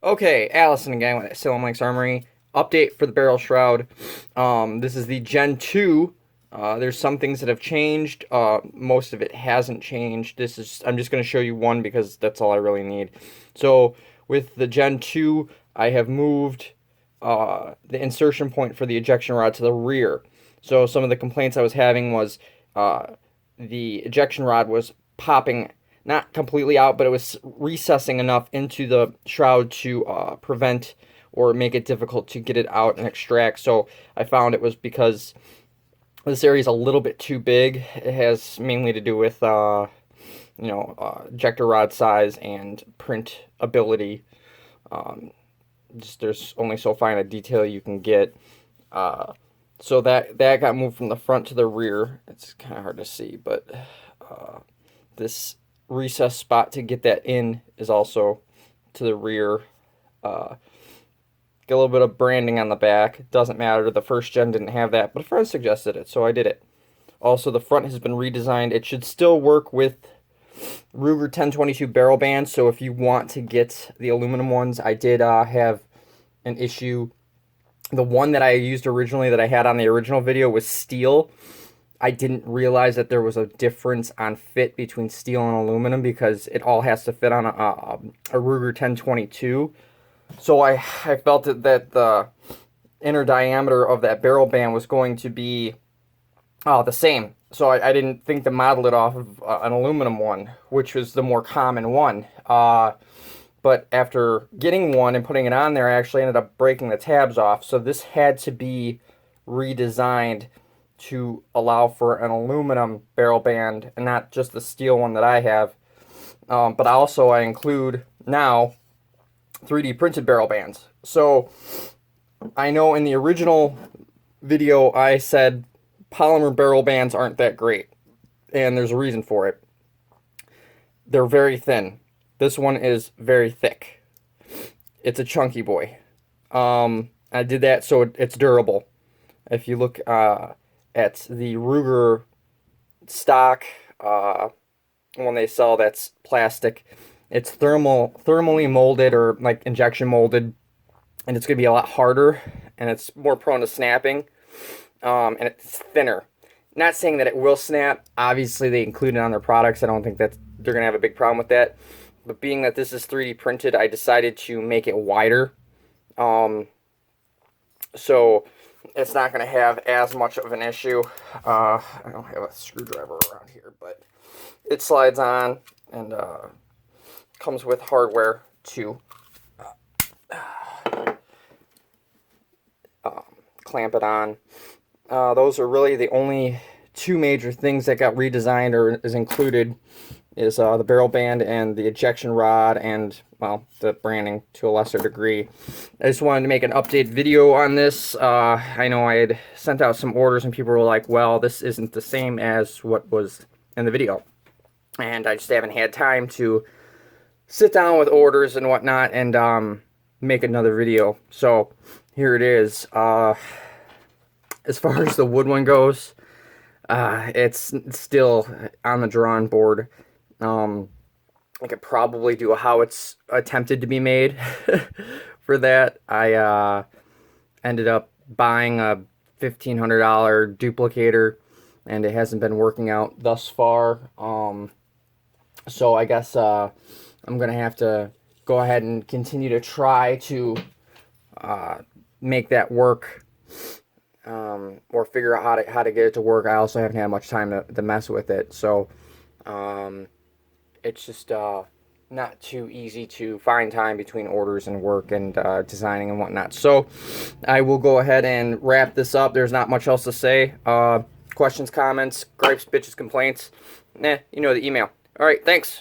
Okay, Allison again with Salem Links Armory. Update for the barrel shroud. This is the Gen 2. There's some things that have changed. Most of it hasn't changed. I'm just going to show you one because that's all I really need. So with the Gen 2, I have moved the insertion point for the ejection rod to the rear. So some of the complaints I was having was the ejection rod was popping not completely out, but it was recessing enough into the shroud to prevent or make it difficult to get it out and extract. So I found it was because this area is a little bit too big. It has mainly to do with ejector rod size and print ability. Just there's only so fine a detail you can get. So that got moved from the front to the rear. It's kind of hard to see, but this recess spot to get that in is also to the rear. Get a little bit of branding on the back. It doesn't matter. The first gen didn't have that, but a friend suggested it, so I did it. Also, the front has been redesigned. It should still work with Ruger 1022 barrel bands, so if you want to get the aluminum ones, I did have an issue. The one that I used originally that I had on the original video was steel. I didn't realize that there was a difference on fit between steel and aluminum because it all has to fit on a Ruger 1022. So I felt that the inner diameter of that barrel band was going to be the same. So I didn't think to model it off of an aluminum one, which was the more common one. But after getting one and putting it on there, I actually ended up breaking the tabs off. So this had to be redesigned to allow for an aluminum barrel band and not just the steel one that I have. But also I include now 3D printed barrel bands. So I know in the original video I said polymer barrel bands aren't that great, and there's a reason for it. They're very thin. This one is very thick. It's a chunky boy. I did that so it's durable. If you look at the Ruger stock when they sell, that's plastic. It's thermally molded or like injection molded, and it's going to be a lot harder, and it's more prone to snapping, and it's thinner. Not saying that it will snap. Obviously, they include it on their products. I don't think that they're going to have a big problem with that. But being that this is 3D printed, I decided to make it wider. So it's not going to have as much of an issue. I don't have a screwdriver around here, but it slides on and comes with hardware to clamp it on. Those are really the only two major things that got redesigned or is included is the barrel band and the ejection rod and, well, the branding to a lesser degree. I just wanted to make an update video on this. I know I had sent out some orders and people were like, well, this isn't the same as what was in the video. And I just haven't had time to sit down with orders and whatnot and make another video. So here it is. As far as the wood one goes, it's still on the drawing board. I could probably do how it's attempted to be made. For that, I ended up buying a $1,500 duplicator, and it hasn't been working out thus far. So I guess I'm gonna have to go ahead and continue to try to make that work, or figure out how to get it to work. I also haven't had much time to mess with it, so it's just not too easy to find time between orders and work and designing and whatnot. So I will go ahead and wrap this up. There's not much else to say. Questions, comments, gripes, bitches, complaints, you know the email. All right, thanks.